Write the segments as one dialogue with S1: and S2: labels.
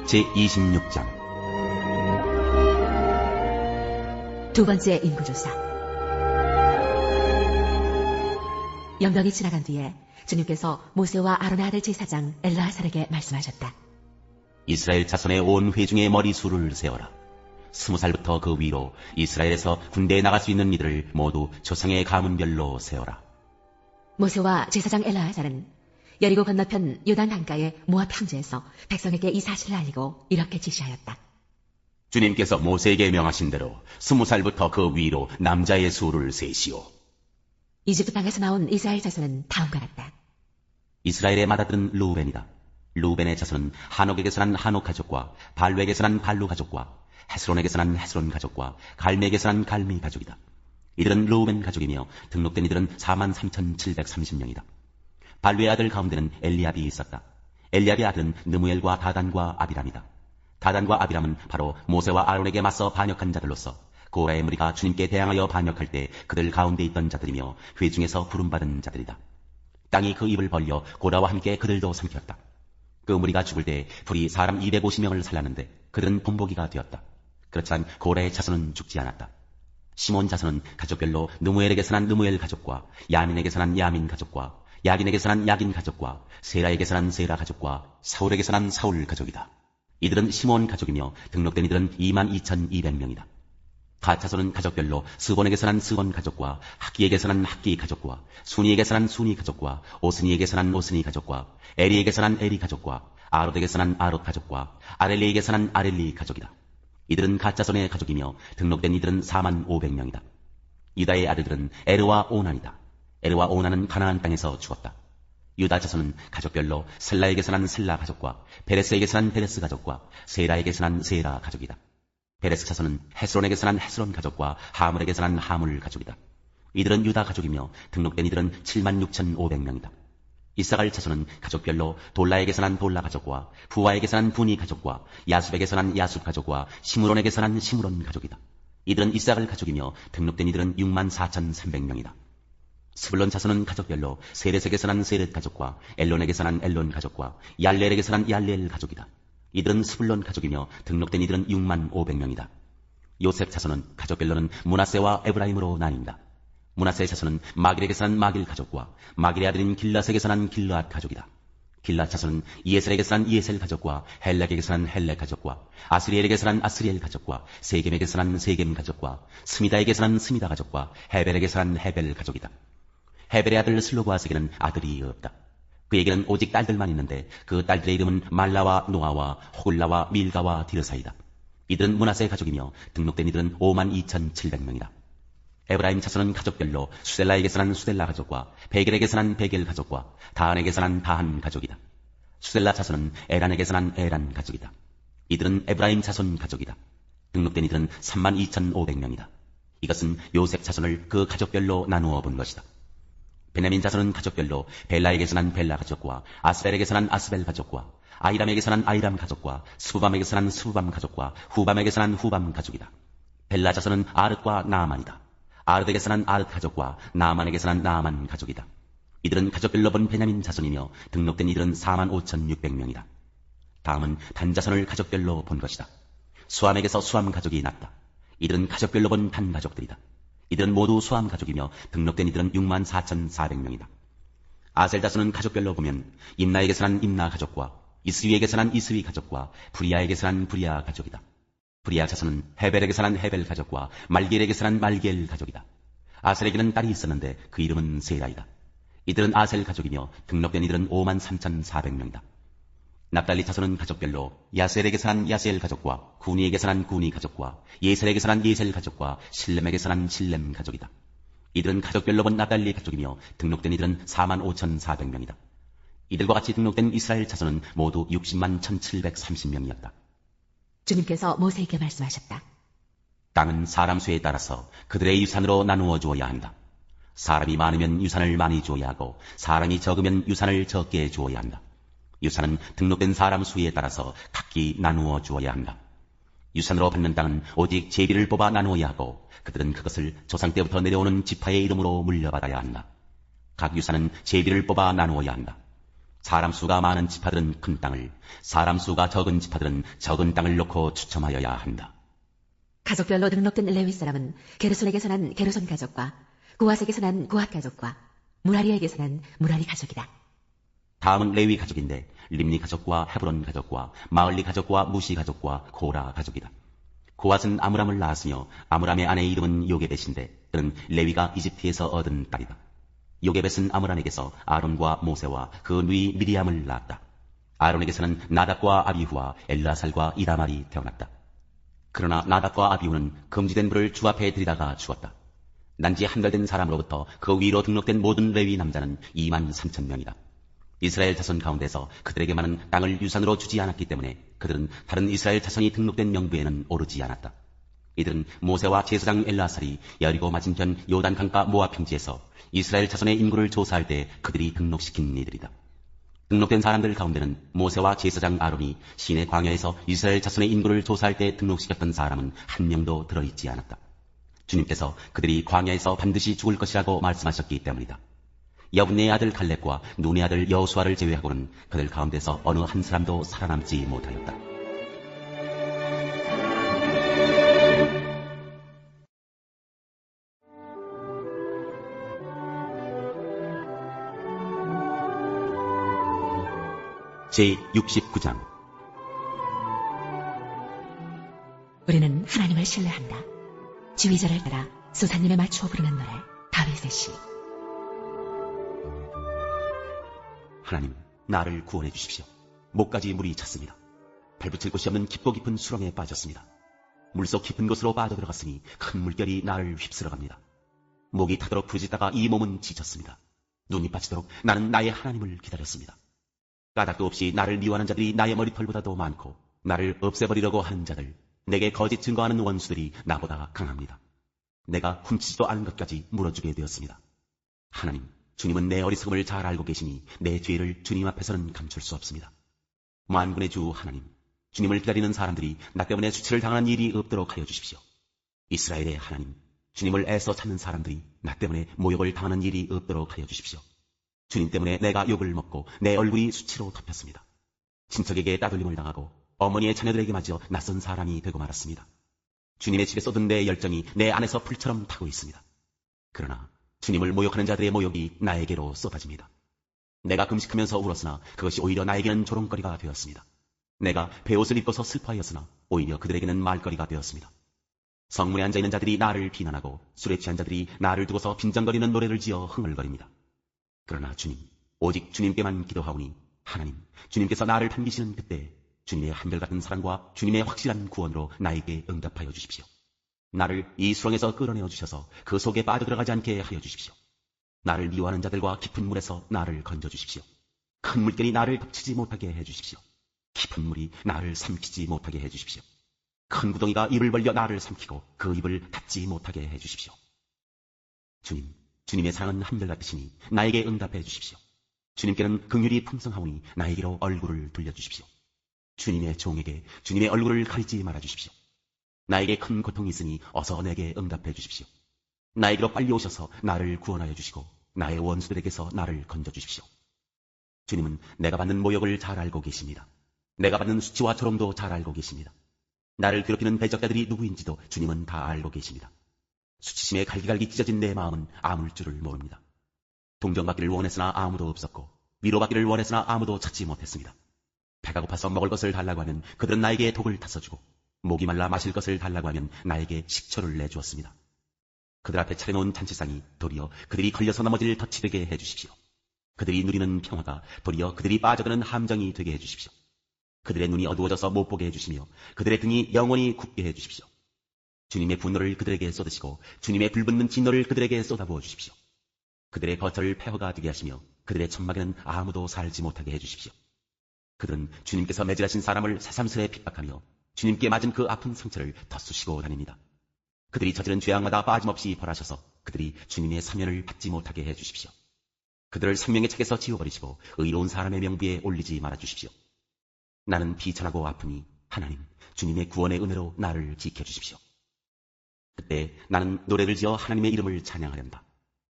S1: 제26장
S2: 두 번째 인구조사. 영병이 지나간 뒤에 주님께서 모세와 아론의 아들 제사장 엘르아살에게 말씀하셨다.
S1: 이스라엘 자손의 온 회중의 머리수를 세어라. 20살부터 그 위로 이스라엘에서 군대에 나갈 수 있는 이들을 모두 조상의 가문별로 세어라.
S2: 모세와 제사장 엘르아살은 여리고 건너편 요단 강가의 모압 평지에서 백성에게 이 사실을 알리고 이렇게 지시하였다.
S1: 주님께서 모세에게 명하신 대로 20살부터 그 위로 남자의 수를 세시오.
S2: 이집트 땅에서 나온 이스라엘 자손은 다음과 같다.
S1: 이스라엘의 맏아들은 르우벤이다. 르우벤의 자손은 한옥에게서 난 한옥 가족과 발루에게서 난 발루 가족과 헤스론에게서 난 헤스론 가족과 갈미에게서 난 갈미 가족이다. 이들은 르우벤 가족이며 등록된 이들은 43,730명이다. 발루의 아들 가운데는 엘리압이 있었다. 엘리압의 아들은 느무엘과 다단과 아비람이다. 다단과 아비람은 바로 모세와 아론에게 맞서 반역한 자들로서 고라의 무리가 주님께 대항하여 반역할 때 그들 가운데 있던 자들이며 회중에서 부름받은 자들이다. 땅이 그 입을 벌려 고라와 함께 그들도 삼켰다. 그 무리가 죽을 때 불이 사람 250명을 살랐는데 그들은 본보기가 되었다. 그렇지만 고라의 자손은 죽지 않았다. 시몬 자손은 가족별로 느무엘에게서 난 느무엘 가족과 야민에게서 난 야민 가족과 야긴에게서 난 야긴 가족과 세라에게서 난 세라 가족과 사울에게서 난 사울 가족이다. 이들은 시몬 가족이며 등록된 이들은 22,200명이다. 가 자손은 가족별로 스본에게서 난 스본 가족과 학기에게서 난 학기 가족과 순이에게서 난 순이 가족과 오스니에게서 난 오스니 가족과 에리에게서 난 에리 가족과 아롯에게서 난 아롯 가족과 아렐리에게서 난 아렐리 가족이다. 이들은 가 자손의 가족이며 등록된 이들은 45,000명이다. 유다의 아들들은 에르와 오난이다. 에르와 오난은 가나안 땅에서 죽었다. 유다 자손은 가족별로 셀라에게서 난 셀라 가족과 베레스에게서 난 베레스 가족과 세라에게서 난 세라 가족이다. 베레스 자손은 헤스론에게서 난 헤스론 가족과 하물에게서 난 하물 가족이다. 이들은 유다 가족이며 등록된 이들은 76,500명이다. 이사갈 자손은 가족별로 돌라에게서 난 돌라 가족과 부와에게서 난 부니 가족과 야숲에게서 난 야숲 가족과 시므론에게서 난 시므론 가족이다. 이들은 이사갈 가족이며 등록된 이들은 64,300명이다. 스불론 자손은 가족별로 세렛에게서 난 세렛 가족과 엘론에게서 난 엘론 가족과 얄렐에게서 난 얄렐 가족이다. 이들은 스불론 가족이며 등록된 이들은 65,000명이다. 요셉 자손은 가족별로는 므낫세와 에브라임으로 나뉜다. 므낫세 자손은 마길에게서 난 마길 가족과 마길의 아들인 길랏에게서 난 길랏 가족이다. 길랏 자손은 이에셀에게서 난 이에셀 가족과 헬렉에게서 난 헬렉 가족과 아스리엘에게서 난 아스리엘 가족과 세겜에게서 난 세겜 가족과 스미다에게서 난 스미다 가족과 헤벨에게서 난 헤벨 가족이다. 헤벨의 아들 슬로보아스에게는 아들이 없다. 그에게는 오직 딸들만 있는데 그 딸들의 이름은 말라와 노아와 호글라와 밀가와 디르사이다. 이들은 므낫세 가족이며 등록된 이들은 52,700명이다. 에브라임 자손은 가족별로 수델라에게서 난 수델라 가족과 베겔에게서 난 베겔 가족과 다한에게서 난 다한 가족이다. 수델라 자손은 에란에게서 난 에란 가족이다. 이들은 에브라임 자손 가족이다. 등록된 이들은 32,500명이다. 이것은 요셉 자손을 그 가족별로 나누어 본 것이다. 베냐민 자손은 가족별로 벨라에게서 난 벨라 가족과 아스벨에게서 난 아스벨 가족과 아이람에게서 난 아이람 가족과 스부밤에게서 난 스부밤 가족과 후밤에게서 난 후밤 가족이다. 벨라 자손은 아르과 나아만이다. 아르덱에서 난 아르 가족과 나아만에게서 난 나아만 가족이다. 이들은 가족별로 본 베냐민 자손이며 등록된 이들은 45,600명이다. 다음은 단 자손을 가족별로 본 것이다. 수함에게서 수함 가족이 났다. 이들은 가족별로 본 단 가족들이다. 이들은 모두 수함 가족이며 등록된 이들은 64,400명이다. 아셀 자손은 가족별로 보면 임나에게서 난 임나 가족과 이스위에게서 난 이스위 가족과 브리아에게서 난 브리아 가족이다. 브리아 자손은 헤벨에게서 난 헤벨 가족과 말기엘에게서 난 말기엘 가족이다. 아셀에게는 딸이 있었는데 그 이름은 세라이다. 이들은 아셀 가족이며 등록된 이들은 53,400명이다. 납달리 자손은 가족별로 야셀에게서 난 야셀 가족과 구니에게서 난 구니 가족과 예셀에게서 난 예셀 가족과 실렘에게서 난 실렘 가족이다. 이들은 가족별로 본 납달리 가족이며 등록된 이들은 45,400명이다. 이들과 같이 등록된 이스라엘 자손은 모두 601,730명이었다.
S2: 주님께서 모세에게 말씀하셨다.
S1: 땅은 사람 수에 따라서 그들의 유산으로 나누어 주어야 한다. 사람이 많으면 유산을 많이 주어야 하고 사람이 적으면 유산을 적게 주어야 한다. 유산은 등록된 사람 수에 따라서 각기 나누어 주어야 한다. 유산으로 받는 땅은 오직 제비를 뽑아 나누어야 하고 그들은 그것을 조상 때부터 내려오는 지파의 이름으로 물려받아야 한다. 각 유산은 제비를 뽑아 나누어야 한다. 사람 수가 많은 지파들은 큰 땅을, 사람 수가 적은 지파들은 적은 땅을 놓고 추첨하여야 한다.
S2: 가족별로 등록된 레위 사람은 게르손에게서 난 게르손 가족과 고핫에게서 난 고핫 가족과 무라리에게서 난 무라리 가족이다.
S1: 다음은 레위 가족인데 림니 가족과 헤브론 가족과 마을리 가족과 무시 가족과 고라 가족이다. 고핫은 아므람을 낳았으며 아므람의 아내의 이름은 요게벳인데 그는 레위가 이집트에서 얻은 딸이다. 요게벳은 아므람에게서 아론과 모세와 그 누이 미리암을 낳았다. 아론에게서는 나답과 아비후와 엘라살과 이다말이 태어났다. 그러나 나답과 아비후는 금지된 불을 주 앞에 들이다가 죽었다. 난지 한달된 사람으로부터 그 위로 등록된 모든 레위 남자는 23,000명이다. 이스라엘 자손 가운데서 그들에게만은 땅을 유산으로 주지 않았기 때문에 그들은 다른 이스라엘 자손이 등록된 명부에는 오르지 않았다. 이들은 모세와 제사장 엘라살이 여리고 맞은편 요단 강가 모압 평지에서 이스라엘 자손의 인구를 조사할 때 그들이 등록시킨 이들이다. 등록된 사람들 가운데는 모세와 제사장 아론이 시내 광야에서 이스라엘 자손의 인구를 조사할 때 등록시켰던 사람은 한 명도 들어있지 않았다. 주님께서 그들이 광야에서 반드시 죽을 것이라고 말씀하셨기 때문이다. 여분네의 아들 갈렙과 눈의 아들 여호수아를 제외하고는 그들 가운데서 어느 한 사람도 살아남지 못하였다. 제69장
S2: 우리는 하나님을 신뢰한다. 지휘자를 따라 수사님에 맞추어 부르는 노래 다윗의 시.
S1: 하나님, 나를 구원해 주십시오. 목까지 물이 찼습니다. 발붙일 곳이 없는 깊고 깊은 수렁에 빠졌습니다. 물속 깊은 곳으로 빠져들어갔으니 큰 물결이 나를 휩쓸어갑니다. 목이 타도록 부르짖다가 이 몸은 지쳤습니다. 눈이 빠지도록 나는 나의 하나님을 기다렸습니다. 까닭도 없이 나를 미워하는 자들이 나의 머리털보다도 많고 나를 없애버리려고 하는 자들, 내게 거짓 증거하는 원수들이 나보다 강합니다. 내가 훔치지도 않은 것까지 물어주게 되었습니다. 하나님, 주님은 내 어리석음을 잘 알고 계시니 내 죄를 주님 앞에서는 감출 수 없습니다. 만군의 주 하나님, 주님을 기다리는 사람들이 나 때문에 수치를 당하는 일이 없도록 하여 주십시오. 이스라엘의 하나님, 주님을 애써 찾는 사람들이 나 때문에 모욕을 당하는 일이 없도록 하여 주십시오. 주님 때문에 내가 욕을 먹고 내 얼굴이 수치로 덮였습니다. 친척에게 따돌림을 당하고 어머니의 자녀들에게 맞어 낯선 사람이 되고 말았습니다. 주님의 집에 쏟은 내 열정이 내 안에서 불처럼 타고 있습니다. 그러나 주님을 모욕하는 자들의 모욕이 나에게로 쏟아집니다. 내가 금식하면서 울었으나 그것이 오히려 나에게는 조롱거리가 되었습니다. 내가 베옷을 입고서 슬퍼하였으나 오히려 그들에게는 말거리가 되었습니다. 성문에 앉아있는 자들이 나를 비난하고 술에 취한 자들이 나를 두고서 빈정거리는 노래를 지어 흥얼거립니다. 그러나 주님, 오직 주님께만 기도하오니 하나님, 주님께서 나를 반기시는 그때 주님의 한결같은 사랑과 주님의 확실한 구원으로 나에게 응답하여 주십시오. 나를 이 수렁에서 끌어내어 주셔서 그 속에 빠져들어가지 않게 하여 주십시오. 나를 미워하는 자들과 깊은 물에서 나를 건져 주십시오. 큰 물결이 나를 덮치지 못하게 해 주십시오. 깊은 물이 나를 삼키지 못하게 해 주십시오. 큰 구덩이가 입을 벌려 나를 삼키고 그 입을 닫지 못하게 해 주십시오. 주님, 주님의 사랑은 한결같으시니 나에게 응답해 주십시오. 주님께는 긍휼이 풍성하오니 나에게로 얼굴을 돌려주십시오. 주님의 종에게 주님의 얼굴을 가리지 말아 주십시오. 나에게 큰 고통이 있으니 어서 내게 응답해 주십시오. 나에게로 빨리 오셔서 나를 구원하여 주시고 나의 원수들에게서 나를 건져 주십시오. 주님은 내가 받는 모욕을 잘 알고 계십니다. 내가 받는 수치와 조롱도 잘 알고 계십니다. 나를 괴롭히는 배적자들이 누구인지도 주님은 다 알고 계십니다. 수치심에 갈기갈기 찢어진 내 마음은 아물 줄을 모릅니다. 동정받기를 원했으나 아무도 없었고 위로받기를 원했으나 아무도 찾지 못했습니다. 배가 고파서 먹을 것을 달라고 하면 그들은 나에게 독을 타서주고 목이 말라 마실 것을 달라고 하면 나에게 식초를 내주었습니다. 그들 앞에 차려놓은 잔치상이 도리어 그들이 걸려서 넘어질 덫이 되게 해주십시오. 그들이 누리는 평화가 도리어 그들이 빠져드는 함정이 되게 해주십시오. 그들의 눈이 어두워져서 못 보게 해주시며 그들의 등이 영원히 굽게 해주십시오. 주님의 분노를 그들에게 쏟으시고 주님의 불붙는 진노를 그들에게 쏟아부어 주십시오. 그들의 거처를 폐허가 되게 하시며 그들의 천막에는 아무도 살지 못하게 해주십시오. 그들은 주님께서 매질하신 사람을 새삼스레 핍박하며 주님께 맞은 그 아픈 상처를 덧쑤시고 다닙니다. 그들이 저지른 죄악마다 빠짐없이 벌하셔서 그들이 주님의 사면을 받지 못하게 해주십시오. 그들을 생명의 책에서 지워버리시고 의로운 사람의 명부에 올리지 말아주십시오. 나는 비천하고 아프니 하나님, 주님의 구원의 은혜로 나를 지켜주십시오. 그때 나는 노래를 지어 하나님의 이름을 찬양하련다.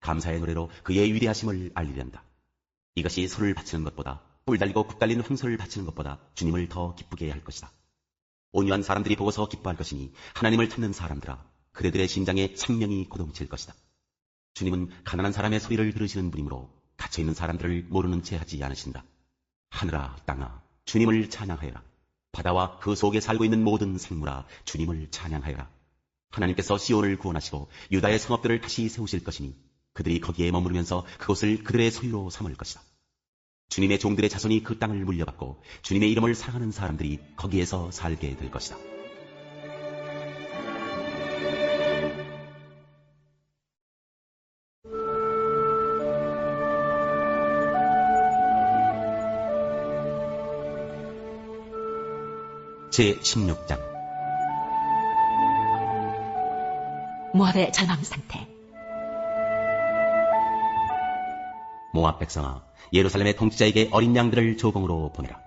S1: 감사의 노래로 그의 위대하심을 알리련다. 이것이 소를 바치는 것보다 뿔 달리고 굽 달린 황소를 바치는 것보다 주님을 더 기쁘게 할 것이다. 온유한 사람들이 보고서 기뻐할 것이니 하나님을 찾는 사람들아, 그대들의 심장에 생명이 고동칠 것이다. 주님은 가난한 사람의 소리를 들으시는 분이므로 갇혀있는 사람들을 모르는 채 하지 않으신다. 하늘아 땅아 주님을 찬양하여라. 바다와 그 속에 살고 있는 모든 생물아 주님을 찬양하여라. 하나님께서 시온을 구원하시고 유다의 성읍들을 다시 세우실 것이니 그들이 거기에 머무르면서 그곳을 그들의 소유로 삼을 것이다. 주님의 종들의 자손이 그 땅을 물려받고 주님의 이름을 사랑하는 사람들이 거기에서 살게 될 것이다. 제16장
S2: 모압의 절망 상태.
S1: 모압 백성아, 예루살렘의 통치자에게 어린 양들을 조공으로 보내라.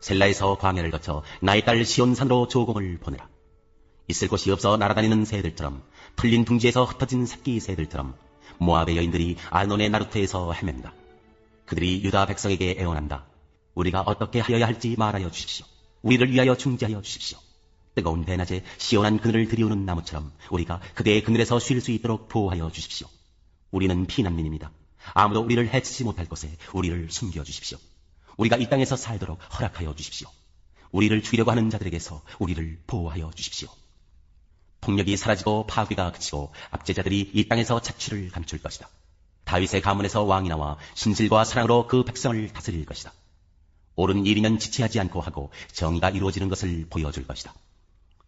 S1: 셀라에서 광야를 거쳐 나의 딸 시온산으로 조공을 보내라. 있을 곳이 없어 날아다니는 새들처럼, 풀린 둥지에서 흩어진 새끼 새들처럼 모압의 여인들이 알논의 나루트에서 헤맨다. 그들이 유다 백성에게 애원한다. 우리가 어떻게 하여야 할지 말하여 주십시오. 우리를 위하여 중재하여 주십시오. 뜨거운 대낮에 시원한 그늘을 들이우는 나무처럼 우리가 그대의 그늘에서 쉴 수 있도록 보호하여 주십시오. 우리는 피난민입니다. 아무도 우리를 해치지 못할 곳에 우리를 숨겨주십시오. 우리가 이 땅에서 살도록 허락하여 주십시오. 우리를 죽이려고 하는 자들에게서 우리를 보호하여 주십시오. 폭력이 사라지고 파괴가 그치고 압제자들이 이 땅에서 착취를 감출 것이다. 다윗의 가문에서 왕이 나와 신실과 사랑으로 그 백성을 다스릴 것이다. 옳은 일이면 지체하지 않고 하고 정의가 이루어지는 것을 보여줄 것이다.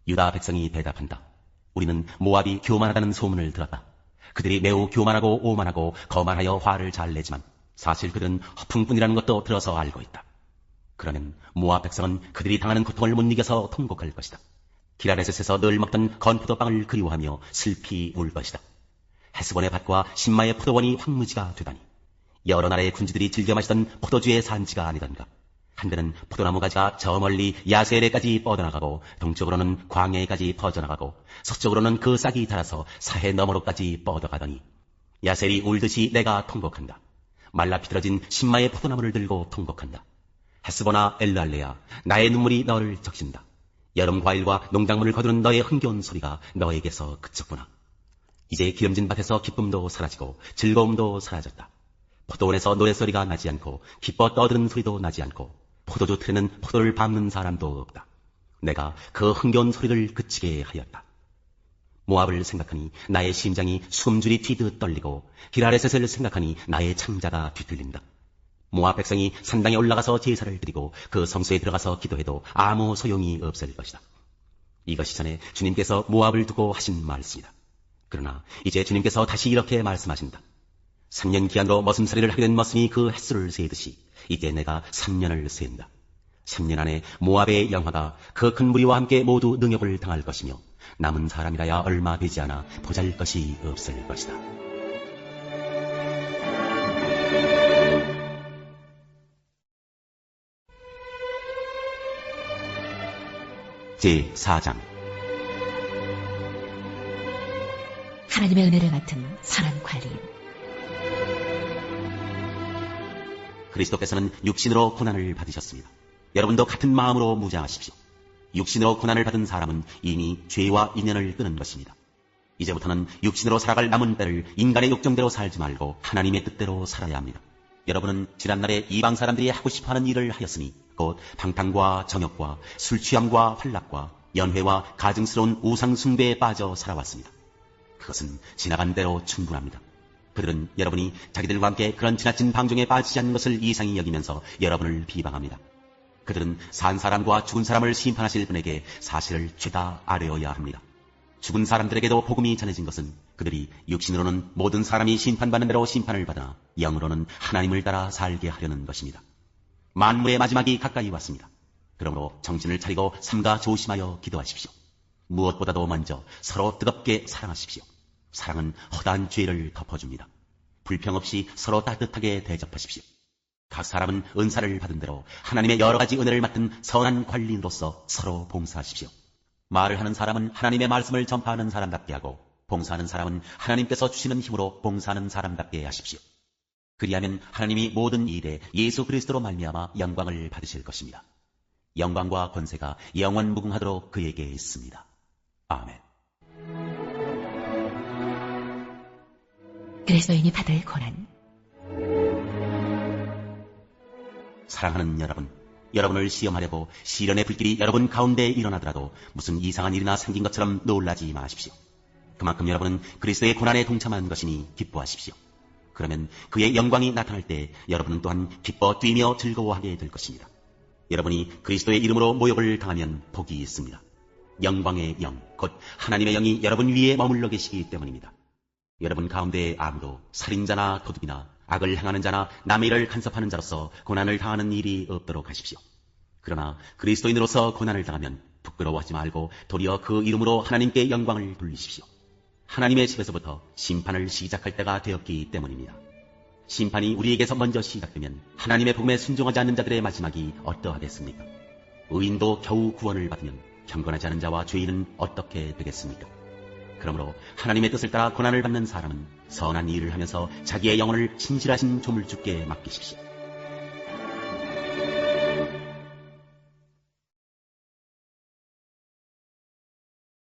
S1: 유다 백성이 대답한다. 우리는 모압이 교만하다는 소문을 들었다. 그들이 매우 교만하고 오만하고 거만하여 화를 잘 내지만 사실 그들은 허풍뿐이라는 것도 들어서 알고 있다. 그러면 모압 백성은 그들이 당하는 고통을 못 이겨서 통곡할 것이다. 기라레셋에서 늘 먹던 건포도빵을 그리워하며 슬피 울 것이다. 헤스본의 밭과 신마의 포도원이 황무지가 되다니, 여러 나라의 군주들이 즐겨 마시던 포도주의 산지가 아니던가. 한때는 포도나무 가지가 저 멀리 야세레까지 뻗어나가고 동쪽으로는 광야에까지 퍼져나가고 서쪽으로는 그 싹이 닳아서 사해 너머로까지 뻗어가더니 야셀이 울듯이 내가 통곡한다. 말라 비틀어진 신마의 포도나무를 들고 통곡한다. 헤스보나 엘르알레야, 나의 눈물이 너를 적신다. 여름 과일과 농작물을 거두는 너의 흥겨운 소리가 너에게서 그쳤구나. 이제 기름진 밭에서 기쁨도 사라지고 즐거움도 사라졌다. 포도원에서 노랫소리가 나지 않고 기뻐 떠드는 소리도 나지 않고 포도주 틀에는 포도를 밟는 사람도 없다. 내가 그 흥겨운 소리를 그치게 하였다. 모압을 생각하니 나의 심장이 숨줄이 튀듯 떨리고 기라레셋을 생각하니 나의 창자가 뒤틀린다. 모압 백성이 산당에 올라가서 제사를 드리고 그 성소에 들어가서 기도해도 아무 소용이 없을 것이다. 이것이 전에 주님께서 모압을 두고 하신 말씀이다. 그러나 이제 주님께서 다시 이렇게 말씀하신다. 3년 기한으로 머슴살이를 하게 된 머슴이 그 횟수를 세듯이 이제 내가 3년을 세운다. 3년 안에 모압의 영화가 그 큰 무리와 함께 모두 능욕을 당할 것이며 남은 사람이라야 얼마 되지 않아 보잘것이 없을 것이다. 제4장
S2: 하나님의 은혜를 맡은 선한 관리인.
S1: 그리스도께서는 육신으로 고난을 받으셨습니다. 여러분도 같은 마음으로 무장하십시오. 육신으로 고난을 받은 사람은 이미 죄와 인연을 끊은 것입니다. 이제부터는 육신으로 살아갈 남은 때를 인간의 욕정대로 살지 말고 하나님의 뜻대로 살아야 합니다. 여러분은 지난날에 이방 사람들이 하고 싶어하는 일을 하였으니 곧 방탕과 정욕과 술취함과 환락과 연회와 가증스러운 우상 숭배에 빠져 살아왔습니다. 그것은 지나간 대로 충분합니다. 그들은 여러분이 자기들과 함께 그런 지나친 방종에 빠지지 않는 것을 이상히 여기면서 여러분을 비방합니다. 그들은 산 사람과 죽은 사람을 심판하실 분에게 사실을 죄다 아뢰어야 합니다. 죽은 사람들에게도 복음이 전해진 것은 그들이 육신으로는 모든 사람이 심판받는 대로 심판을 받아 영으로는 하나님을 따라 살게 하려는 것입니다. 만물의 마지막이 가까이 왔습니다. 그러므로 정신을 차리고 삼가 조심하여 기도하십시오. 무엇보다도 먼저 서로 뜨겁게 사랑하십시오. 사랑은 허다한 죄를 덮어줍니다. 불평 없이 서로 따뜻하게 대접하십시오. 각 사람은 은사를 받은 대로 하나님의 여러 가지 은혜를 맡은 선한 관리인으로서 서로 봉사하십시오. 말을 하는 사람은 하나님의 말씀을 전파하는 사람답게 하고 봉사하는 사람은 하나님께서 주시는 힘으로 봉사하는 사람답게 하십시오. 그리하면 하나님이 모든 일에 예수 그리스도로 말미암아 영광을 받으실 것입니다. 영광과 권세가 영원 무궁하도록 그에게 있습니다. 아멘.
S2: 그리스도인이 받을 고난.
S1: 사랑하는 여러분, 여러분을 시험하려고 시련의 불길이 여러분 가운데 일어나더라도 무슨 이상한 일이나 생긴 것처럼 놀라지 마십시오. 그만큼 여러분은 그리스도의 고난에 동참한 것이니 기뻐하십시오. 그러면 그의 영광이 나타날 때 여러분은 또한 기뻐 뛰며 즐거워하게 될 것입니다. 여러분이 그리스도의 이름으로 모욕을 당하면 복이 있습니다. 영광의 영, 곧 하나님의 영이 여러분 위에 머물러 계시기 때문입니다. 여러분 가운데 아무도 살인자나 도둑이나 악을 행하는 자나 남의 일을 간섭하는 자로서 고난을 당하는 일이 없도록 하십시오. 그러나 그리스도인으로서 고난을 당하면 부끄러워하지 말고 도리어 그 이름으로 하나님께 영광을 돌리십시오. 하나님의 집에서부터 심판을 시작할 때가 되었기 때문입니다. 심판이 우리에게서 먼저 시작되면 하나님의 복음에 순종하지 않는 자들의 마지막이 어떠하겠습니까? 의인도 겨우 구원을 받으면 경건하지 않은 자와 죄인은 어떻게 되겠습니까? 그러므로 하나님의 뜻을 따라 고난을 받는 사람은 선한 일을 하면서 자기의 영혼을 신실하신 조물주께 맡기십시오.